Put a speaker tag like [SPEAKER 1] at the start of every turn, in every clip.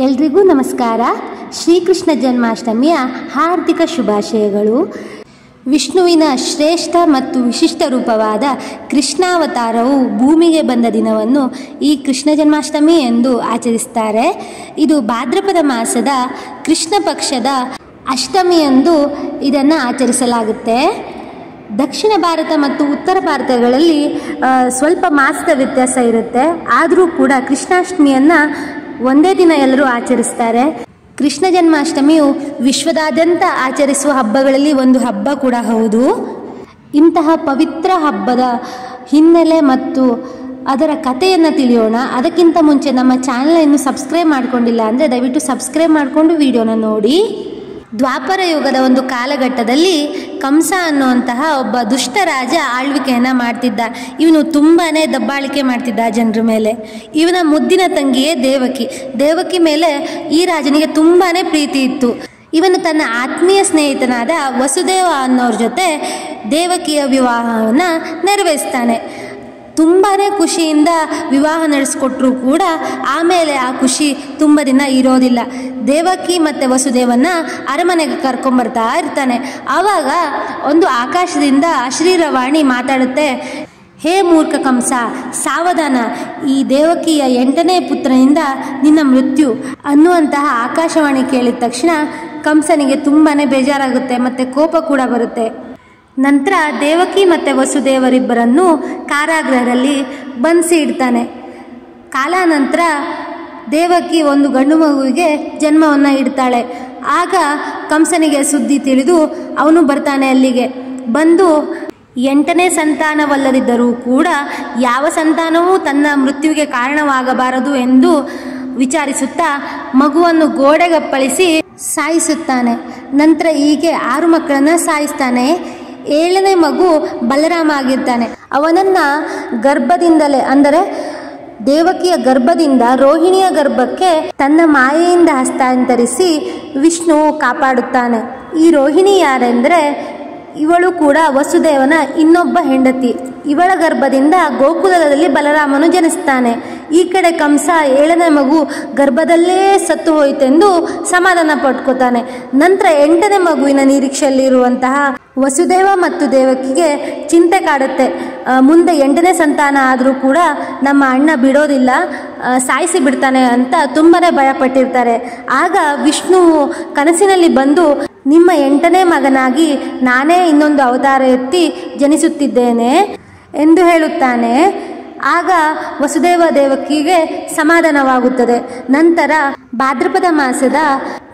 [SPEAKER 1] ಎಲ್ರಿಗೂ ನಮಸ್ಕಾರ. ಶ್ರೀಕೃಷ್ಣ ಜನ್ಮಾಷ್ಟಮಿಯ ಹಾರ್ದಿಕ ಶುಭಾಶಯಗಳು. ವಿಷ್ಣುವಿನ ಶ್ರೇಷ್ಠ ಮತ್ತು ವಿಶಿಷ್ಟ ರೂಪವಾದ ಕೃಷ್ಣಾವತಾರವು ಭೂಮಿಗೆ ಬಂದ ದಿನವನ್ನು ಈ ಕೃಷ್ಣ ಜನ್ಮಾಷ್ಟಮಿ ಎಂದು ಆಚರಿಸ್ತಾರೆ. ಇದು ಭಾದ್ರಪದ ಮಾಸದ ಕೃಷ್ಣ ಪಕ್ಷದ ಅಷ್ಟಮಿಯಂದು ಇದನ್ನು ಆಚರಿಸಲಾಗುತ್ತೆ. ದಕ್ಷಿಣ ಭಾರತ ಮತ್ತು ಉತ್ತರ ಭಾರತಗಳಲ್ಲಿ ಸ್ವಲ್ಪ ಮಾಸದ ವ್ಯತ್ಯಾಸ ಇರುತ್ತೆ. ಆದರೂ ಕೂಡ ಕೃಷ್ಣಾಷ್ಟಮಿಯನ್ನು ಒಂದೇ ದಿನ ಎಲ್ಲರೂ ಆಚರಿಸ್ತಾರೆ. ಕೃಷ್ಣ ಜನ್ಮಾಷ್ಟಮಿಯು ವಿಶ್ವದಾದ್ಯಂತ ಆಚರಿಸುವ ಹಬ್ಬಗಳಲ್ಲಿ ಒಂದು ಹಬ್ಬ ಕೂಡ ಹೌದು. ಇಂತಹ ಪವಿತ್ರ ಹಬ್ಬದ ಹಿನ್ನೆಲೆ ಮತ್ತು ಅದರ ಕಥೆಯನ್ನು ತಿಳಿಯೋಣ. ಅದಕ್ಕಿಂತ ಮುಂಚೆ ನಮ್ಮ ಚಾನಲನ್ನು ಸಬ್ಸ್ಕ್ರೈಬ್ ಮಾಡಿಕೊಂಡಿಲ್ಲ ಅಂದರೆ ದಯವಿಟ್ಟು ಸಬ್ಸ್ಕ್ರೈಬ್ ಮಾಡಿಕೊಂಡು ವಿಡಿಯೋನ ನೋಡಿ. ದ್ವಾಪರ ಯುಗದ ಒಂದು ಕಾಲಘಟ್ಟದಲ್ಲಿ ಕಂಸ ಅನ್ನುವಂತಹ ಒಬ್ಬ ದುಷ್ಟ ರಾಜ ಆಳ್ವಿಕೆಯನ್ನು ಮಾಡ್ತಿದ್ದ. ಇವನು ತುಂಬಾ ದಬ್ಬಾಳಿಕೆ ಮಾಡ್ತಿದ್ದ ಜನರ ಮೇಲೆ. ಇವನ ಮುದ್ದಿನ ತಂಗಿಯೇ ದೇವಕಿ ಮೇಲೆ ಈ ರಾಜನಿಗೆ ತುಂಬಾ ಪ್ರೀತಿ ಇತ್ತು. ಇವನು ತನ್ನ ಆತ್ಮೀಯ ಸ್ನೇಹಿತನಾದ ವಸುದೇವ ಅನ್ನೋರ ಜೊತೆ ದೇವಕಿಯ ವಿವಾಹವನ್ನು ನೆರವೇರಿಸ್ತಾನೆ. ತುಂಬಾ ಖುಷಿಯಿಂದ ವಿವಾಹ ನಡೆಸ್ಕೊಟ್ರು ಕೂಡ ಆಮೇಲೆ ಆ ಖುಷಿ ತುಂಬ ದಿನ ಇರೋದಿಲ್ಲ. ದೇವಕಿ ಮತ್ತು ವಸುದೇವನ್ನ ಅರಮನೆಗೆ ಕರ್ಕೊಂಬರ್ತಾ ಇರ್ತಾನೆ. ಆವಾಗ ಒಂದು ಆಕಾಶದಿಂದ ಅಶ್ರೀರವಾಣಿ ಮಾತಾಡುತ್ತೆ. ಹೇ ಮೂರ್ಖ ಕಂಸ, ಸಾವಧಾನ, ಈ ದೇವಕಿಯ 8ನೇ ಪುತ್ರನಿಂದ ನಿನ್ನ ಮೃತ್ಯು ಅನ್ನುವಂತಹ ಆಕಾಶವಾಣಿ ಕೇಳಿದ ತಕ್ಷಣ ಕಂಸನಿಗೆ ತುಂಬಾ ಬೇಜಾರಾಗುತ್ತೆ ಮತ್ತು ಕೋಪ ಕೂಡ ಬರುತ್ತೆ. ನಂತರ ದೇವಕಿ ಮತ್ತು ವಸುದೇವರಿಬ್ಬರನ್ನು ಕಾರಾಗೃಹದಲ್ಲಿ ಬಂಧಿಸಿ ಇಡ್ತಾನೆ. ಕಾಲಾನಂತರ ದೇವಕಿ ಒಂದು ಗಂಡು ಮಗುವಿಗೆ ಜನ್ಮವನ್ನು ಇಡ್ತಾಳೆ. ಆಗ ಕಂಸನಿಗೆ ಸುದ್ದಿ ತಿಳಿದು ಅವನು ಬರ್ತಾನೆ. ಅಲ್ಲಿಗೆ ಬಂದು 8ನೇ ಸಂತಾನವಲ್ಲದಿದ್ದರೂ ಕೂಡ ಯಾವ ಸಂತಾನವೂ ತನ್ನ ಮೃತ್ಯುವಿಗೆ ಕಾರಣವಾಗಬಾರದು ಎಂದು ವಿಚಾರಿಸುತ್ತಾ ಮಗುವನ್ನು ಗೋಡೆಗಪ್ಪಳಿಸಿ ಸಾಯಿಸುತ್ತಾನೆ. ನಂತರ ಹೀಗೆ 6 ಮಕ್ಕಳನ್ನು ಸಾಯಿಸ್ತಾನೆ. 7ನೇ ಮಗು ಬಲರಾಮ ಆಗಿರ್ತಾನೆ. ಅವನನ್ನು ಗರ್ಭದಿಂದಲೇ ಅಂದರೆ ದೇವಕಿಯ ಗರ್ಭದಿಂದ ರೋಹಿಣಿಯ ಗರ್ಭಕ್ಕೆ ತನ್ನ ಮಾಯೆಯಿಂದ ಹಸ್ತಾಂತರಿಸಿ ವಿಷ್ಣು ಕಾಪಾಡುತ್ತಾನೆ. ಈ ರೋಹಿಣಿ ಯಾರೆಂದರೆ ಇವಳು ಕೂಡ ವಸುದೇವನ ಇನ್ನೊಬ್ಬ ಹೆಂಡತಿ. ಇವಳ ಗರ್ಭದಿಂದ ಗೋಕುಲದಲ್ಲಿ ಬಲರಾಮನು ಜನಿಸ್ತಾನೆ. ಈ ಕಡೆ ಕಂಸ 7ನೇ ಮಗು ಗರ್ಭದಲ್ಲೇ ಸತ್ತು ಹೋಯಿತೆಂದು ಸಮಾಧಾನ ಪಡ್ಕೋತಾನೆ. ನಂತರ 8ನೇ ಮಗುವಿನ ನಿರೀಕ್ಷೆಯಲ್ಲಿರುವಂತಹ ವಸುದೇವ ಮತ್ತು ದೇವಕಿಗೆ ಚಿಂತೆ ಕಾಡುತ್ತೆ. ಮುಂದೆ 8ನೇ ಸಂತಾನ ಆದರೂ ಕೂಡ ನಮ್ಮ ಅಣ್ಣ ಬಿಡೋದಿಲ್ಲ, ಸಾಯಿಸಿ ಬಿಡ್ತಾನೆ ಅಂತ ತುಂಬಾ ಭಯಪಟ್ಟಿರ್ತಾರೆ. ಆಗ ವಿಷ್ಣುವು ಕನಸಿನಲ್ಲಿ ಬಂದು ನಿಮ್ಮ 8ನೇ ಮಗನಾಗಿ ನಾನೇ ಇನ್ನೊಂದು ಅವತಾರ ಎತ್ತಿ ಜನಿಸುತ್ತಿದ್ದೇನೆ ಎಂದು ಹೇಳುತ್ತಾನೆ. ಆಗ ವಸುದೇವ ದೇವಕಿಗೆ ಸಮಾಧಾನವಾಗುತ್ತದೆ. ನಂತರ ಭಾದ್ರಪದ ಮಾಸದ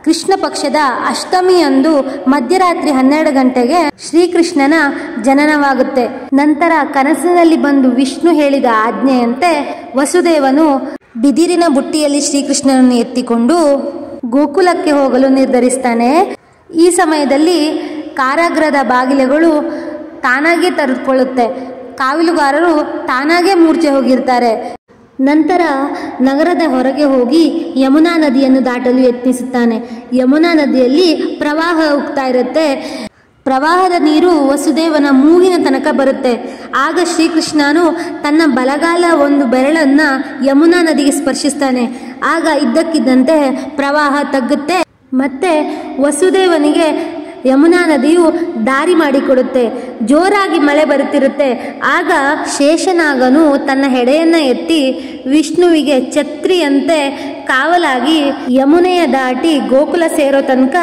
[SPEAKER 1] ಕೃಷ್ಣ ಪಕ್ಷದ ಅಷ್ಟಮಿಯಂದು ಮಧ್ಯರಾತ್ರಿ 12 ಗಂಟೆಗೆ ಶ್ರೀಕೃಷ್ಣನ ಜನನವಾಗುತ್ತೆ. ನಂತರ ಕನಸಿನಲ್ಲಿ ಬಂದು ವಿಷ್ಣು ಹೇಳಿದ ಆಜ್ಞೆಯಂತೆ ವಸುದೇವನು ಬಿದಿರಿನ ಬುಟ್ಟಿಯಲ್ಲಿ ಶ್ರೀಕೃಷ್ಣನನ್ನು ಎತ್ತಿಕೊಂಡು ಗೋಕುಲಕ್ಕೆ ಹೋಗಲು ನಿರ್ಧರಿಸ್ತಾನೆ. ಈ ಸಮಯದಲ್ಲಿ ಕಾರಾಗೃಹದ ಬಾಗಿಲುಗಳು ತಾನಾಗೇ ತೆರೆದುಕೊಳ್ಳುತ್ತೆ. ಕಾವಲುಗಾರರು ತಾನಾಗೇ ಮೂರ್ಛೆ ಹೋಗಿರ್ತಾರೆ. ನಂತರ ನಗರದ ಹೊರಗೆ ಹೋಗಿ ಯಮುನಾ ನದಿಯನ್ನು ದಾಟಲು ಯತ್ನಿಸುತ್ತಾನೆ. ಯಮುನಾ ನದಿಯಲ್ಲಿ ಪ್ರವಾಹ ಹೋಗ್ತಾ ಇರುತ್ತೆ. ಪ್ರವಾಹದ ನೀರು ವಸುದೇವನ ಮೂಗಿನ ತನಕ ಬರುತ್ತೆ. ಆಗ ಶ್ರೀಕೃಷ್ಣನು ತನ್ನ ಬಲಗಾಲ ಒಂದು ಬೆರಳನ್ನು ಯಮುನಾ ನದಿಗೆ ಸ್ಪರ್ಶಿಸ್ತಾನೆ. ಆಗ ಇದ್ದಕ್ಕಿದ್ದಂತೆ ಪ್ರವಾಹ ತಗ್ಗುತ್ತೆ. ಮತ್ತೆ ವಸುದೇವನಿಗೆ ಯಮುನಾ ನದಿಯು ದಾರಿ ಮಾಡಿಕೊಡುತ್ತೆ. ಜೋರಾಗಿ ಮಳೆ ಬರುತ್ತಿರುತ್ತೆ. ಆಗ ಶೇಷನಾಗನು ತನ್ನ ಹೆಡೆಯನ್ನು ಎತ್ತಿ ವಿಷ್ಣುವಿಗೆ ಛತ್ರಿಯಂತೆ ಕಾವಲಾಗಿ ಯಮುನೆಯ ದಾಟಿ ಗೋಕುಲ ಸೇರೋ ತನಕ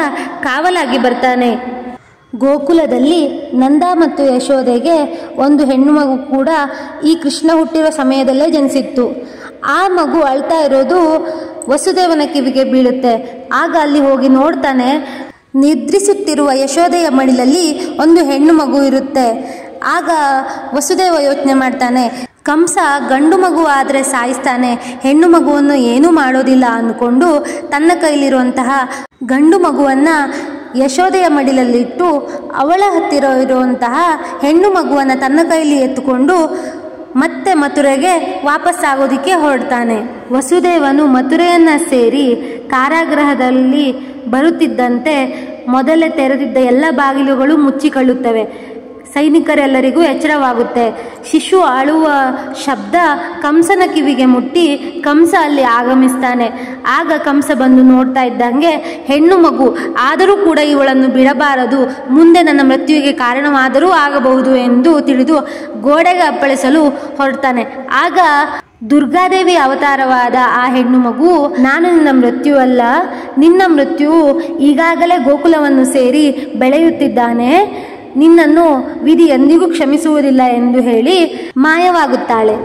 [SPEAKER 1] ಕಾವಲಾಗಿ ಬರ್ತಾನೆ. ಗೋಕುಲದಲ್ಲಿ ನಂದ ಮತ್ತು ಯಶೋದೆಗೆ ಒಂದು ಹೆಣ್ಣು ಮಗು ಕೂಡ ಈ ಕೃಷ್ಣ ಹುಟ್ಟಿರೋ ಸಮಯದಲ್ಲೇ ಜನಿಸಿತ್ತು. ಆ ಮಗು ಅಳ್ತಾ ಇರೋದು ವಸುದೇವನ ಕಿವಿಗೆ ಬೀಳುತ್ತೆ. ಆಗ ಅಲ್ಲಿ ಹೋಗಿ ನೋಡ್ತಾನೆ. ನಿದ್ರಿಸುತ್ತಿರುವ ಯಶೋದೆಯ ಮಡಿಲಲ್ಲಿ ಒಂದು ಹೆಣ್ಣು ಮಗು ಇರುತ್ತೆ. ಆಗ ವಸುದೇವ ಯೋಚನೆ ಮಾಡ್ತಾನೆ, ಕಂಸ ಗಂಡು ಮಗು ಆದರೆ ಸಾಯಿಸ್ತಾನೆ, ಹೆಣ್ಣು ಮಗುವನ್ನು ಏನೂ ಮಾಡೋದಿಲ್ಲ ಅಂದ್ಕೊಂಡು ತನ್ನ ಕೈಲಿರುವಂತಹ ಗಂಡು ಮಗುವನ್ನು ಯಶೋದೆಯ ಮಡಿಲಲ್ಲಿಟ್ಟು ಅವಳ ಹತ್ತಿರ ಇರುವಂತಹ ಹೆಣ್ಣು ಮಗುವನ್ನು ತನ್ನ ಕೈಲಿ ಎತ್ತುಕೊಂಡು ಮತ್ತೆ ಮಥುರೆಗೆ ವಾಪಸ್ಸಾಗೋದಕ್ಕೆ ಹೊರಡ್ತಾನೆ. ವಸುದೇವನು ಮಥುರೆಯನ್ನು ಸೇರಿ ಕಾರಾಗೃಹದಲ್ಲಿ ಬರುತ್ತಿದ್ದಂತೆ ಮೊದಲೇ ತೆರೆದಿದ್ದ ಎಲ್ಲ ಬಾಗಿಲುಗಳು ಮುಚ್ಚಿಕೊಳ್ಳುತ್ತವೆ. ಸೈನಿಕರೆಲ್ಲರಿಗೂ ಎಚ್ಚರವಾಗುತ್ತೆ. ಶಿಶು ಅಳುವ ಶಬ್ದ ಕಂಸನ ಕಿವಿಗೆ ಮುಟ್ಟಿ ಕಂಸ ಅಲ್ಲಿ ಆಗಮಿಸ್ತಾನೆ. ಆಗ ಕಂಸ ಬಂದು ನೋಡ್ತಾ ಇದ್ದಂಗೆ ಹೆಣ್ಣು ಮಗು, ಆದರೂ ಕೂಡ ಇವಳನ್ನು ಬಿಡಬಾರದು, ಮುಂದೆ ನನ್ನ ಮೃತ್ಯುವಿಗೆ ಕಾರಣವಾದರೂ ಆಗಬಹುದು ಎಂದು ತಿಳಿದು ಗೋಡೆಗೆ ಅಪ್ಪಳಿಸಲು ಹೊರಡ್ತಾನೆ. ಆಗ ದುರ್ಗಾದೇವಿ ಅವತಾರವಾದ ಆ ಹೆಣ್ಣು ಮಗು, ನಾನು ನಿನ್ನ ಮೃತ್ಯುವಲ್ಲ, ನಿನ್ನ ಮೃತ್ಯುವು ಈಗಾಗಲೇ ಗೋಕುಲವನ್ನು ಸೇರಿ ಬೆಳೆಯುತ್ತಿದ್ದಾನೆ, ನಿನ್ನನ್ನು ವಿಧಿ ಎಂದಿಗೂ ಕ್ಷಮಿಸುವುದಿಲ್ಲ ಎಂದು ಹೇಳಿ ಮಾಯವಾಗುತ್ತಾಳೆ.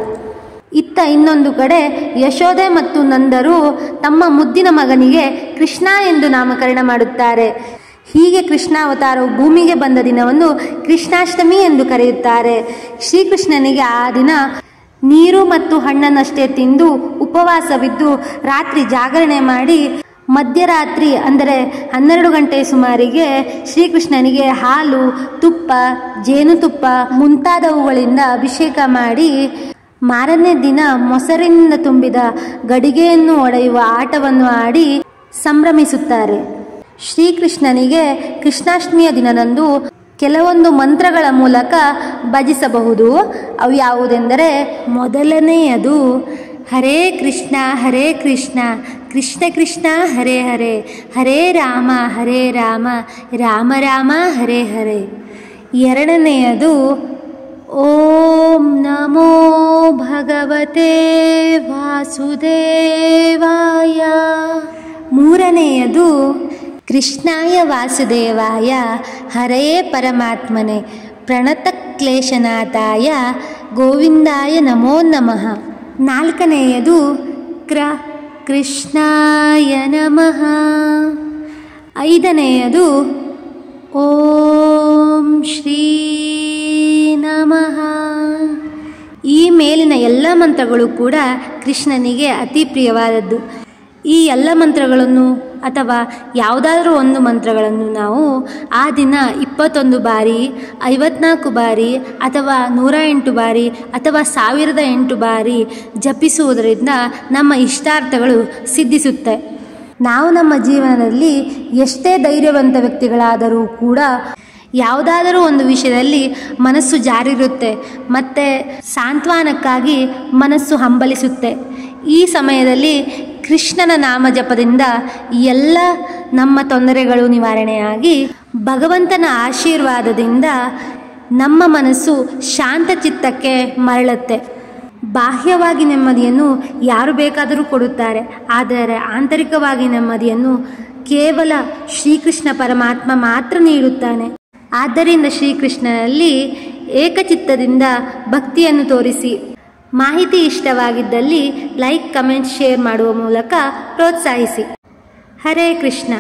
[SPEAKER 1] ಇತ್ತ ಇನ್ನೊಂದು ಕಡೆ ಯಶೋದೆ ಮತ್ತು ನಂದರು ತಮ್ಮ ಮುದ್ದಿನ ಮಗನಿಗೆ ಕೃಷ್ಣ ಎಂದು ನಾಮಕರಣ ಮಾಡುತ್ತಾರೆ. ಹೀಗೆ ಕೃಷ್ಣಾವತಾರವು ಭೂಮಿಗೆ ಬಂದ ದಿನವನ್ನು ಕೃಷ್ಣಾಷ್ಟಮಿ ಎಂದು ಕರೆಯುತ್ತಾರೆ. ಶ್ರೀಕೃಷ್ಣನಿಗೆ ಆ ದಿನ ನೀರು ಮತ್ತು ಹಣ್ಣನ್ನಷ್ಟೇ ತಿಂದು ಉಪವಾಸವಿದ್ದು ರಾತ್ರಿ ಜಾಗರಣೆ ಮಾಡಿ ಮಧ್ಯರಾತ್ರಿ ಅಂದರೆ 12 ಗಂಟೆ ಸುಮಾರಿಗೆ ಶ್ರೀಕೃಷ್ಣನಿಗೆ ಹಾಲು, ತುಪ್ಪ, ಜೇನುತುಪ್ಪ ಮುಂತಾದವುಗಳಿಂದ ಅಭಿಷೇಕ ಮಾಡಿ ಮಾರನೇ ದಿನ ಮೊಸರಿನಿಂದ ತುಂಬಿದ ಗಡಿಗೆಯನ್ನು ಒಡೆಯುವ ಆಟವನ್ನು ಆಡಿ ಸಂಭ್ರಮಿಸುತ್ತಾರೆ. ಶ್ರೀಕೃಷ್ಣನಿಗೆ ಕೃಷ್ಣಾಷ್ಟಮಿಯ ದಿನದಂದು ಕೆಲವೊಂದು ಮಂತ್ರಗಳ ಮೂಲಕ ಭಜಿಸಬಹುದು. ಅವು ಯಾವುದೆಂದರೆ, ಮೊದಲನೆಯದು ಹರೇ ಕೃಷ್ಣ ಕೃಷ್ಣ ಕೃಷ್ಣ ಹರೇ ಹರೇ, ಹರೇ ರಾಮ ರಾಮ ರಾಮ ಹರೇ ಹರೇ. ಎರಡನೆಯದು ಓಂ ನಮೋ ಭಗವತೆ ವಾಸುದೇವಾಯ. ಮೂರನೆಯದು ಕೃಷ್ಣಾಯ ವಾಸುದೇವಾಯ ಹರಯೇ ಪರಮಾತ್ಮನೆ ಪ್ರಣತ ಕ್ಲೇಶನಾಥಾಯ ಗೋವಿಂದಾಯ ನಮೋ ನಮಃ. ನಾಲ್ಕನೆಯದು ಕೃಷ್ಣಾಯ ನಮಃ. ಐದನೆಯದು ಓಂ ಶ್ರೀ ನಮಃ. ಈ ಮೇಲಿನ ಎಲ್ಲ ಮಂತ್ರಗಳು ಕೂಡ ಕೃಷ್ಣನಿಗೆ ಅತಿ ಪ್ರಿಯವಾದದ್ದು. ಈ ಎಲ್ಲ ಮಂತ್ರಗಳನ್ನು ಅಥವಾ ಯಾವುದಾದ್ರೂ ಒಂದು ಮಂತ್ರಗಳನ್ನು ನಾವು ಆ ದಿನ 21 ಬಾರಿ, 54 ಬಾರಿ ಅಥವಾ 108 ಬಾರಿ ಅಥವಾ 1008 ಬಾರಿ ಜಪಿಸುವುದರಿಂದ ನಮ್ಮ ಇಷ್ಟಾರ್ಥಗಳು ಸಿದ್ಧಿಸುತ್ತೆ. ನಾವು ನಮ್ಮ ಜೀವನದಲ್ಲಿ ಎಷ್ಟೇ ಧೈರ್ಯವಂತ ವ್ಯಕ್ತಿಗಳಾದರೂ ಕೂಡ ಯಾವುದಾದರೂ ಒಂದು ವಿಷಯದಲ್ಲಿ ಮನಸ್ಸು ಜಾರಿರುತ್ತೆ ಮತ್ತು ಸಾಂತ್ವನಕ್ಕಾಗಿ ಮನಸ್ಸು ಹಂಬಲಿಸುತ್ತೆ. ಈ ಸಮಯದಲ್ಲಿ ಕೃಷ್ಣನ ನಾಮ ಜಪದಿಂದ ಎಲ್ಲ ನಮ್ಮ ತೊಂದರೆಗಳು ನಿವಾರಣೆಯಾಗಿ ಭಗವಂತನ ಆಶೀರ್ವಾದದಿಂದ ನಮ್ಮ ಮನಸ್ಸು ಶಾಂತ ಚಿತ್ತಕ್ಕೆ ಮರಳುತ್ತೆ. ಬಾಹ್ಯವಾಗಿ ನೆಮ್ಮದಿಯನ್ನು ಯಾರು ಬೇಕಾದರೂ ಕೊಡುತ್ತಾರೆ, ಆದರೆ ಆಂತರಿಕವಾಗಿ ನೆಮ್ಮದಿಯನ್ನು ಕೇವಲ ಶ್ರೀಕೃಷ್ಣ ಪರಮಾತ್ಮ ಮಾತ್ರ ನೀಡುತ್ತಾನೆ. ಆದ್ದರಿಂದ ಶ್ರೀಕೃಷ್ಣನಲ್ಲಿ ಏಕಚಿತ್ತದಿಂದ ಭಕ್ತಿಯನ್ನು ತೋರಿಸಿ. ಮಾಹಿತಿ ಇಷ್ಟವಾಗಿದ್ದಲ್ಲಿ ಲೈಕ್, ಕಮೆಂಟ್, ಶೇರ್ ಮಾಡುವ ಮೂಲಕ ಪ್ರೋತ್ಸಾಹಿಸಿ. ಹರೇ ಕೃಷ್ಣ.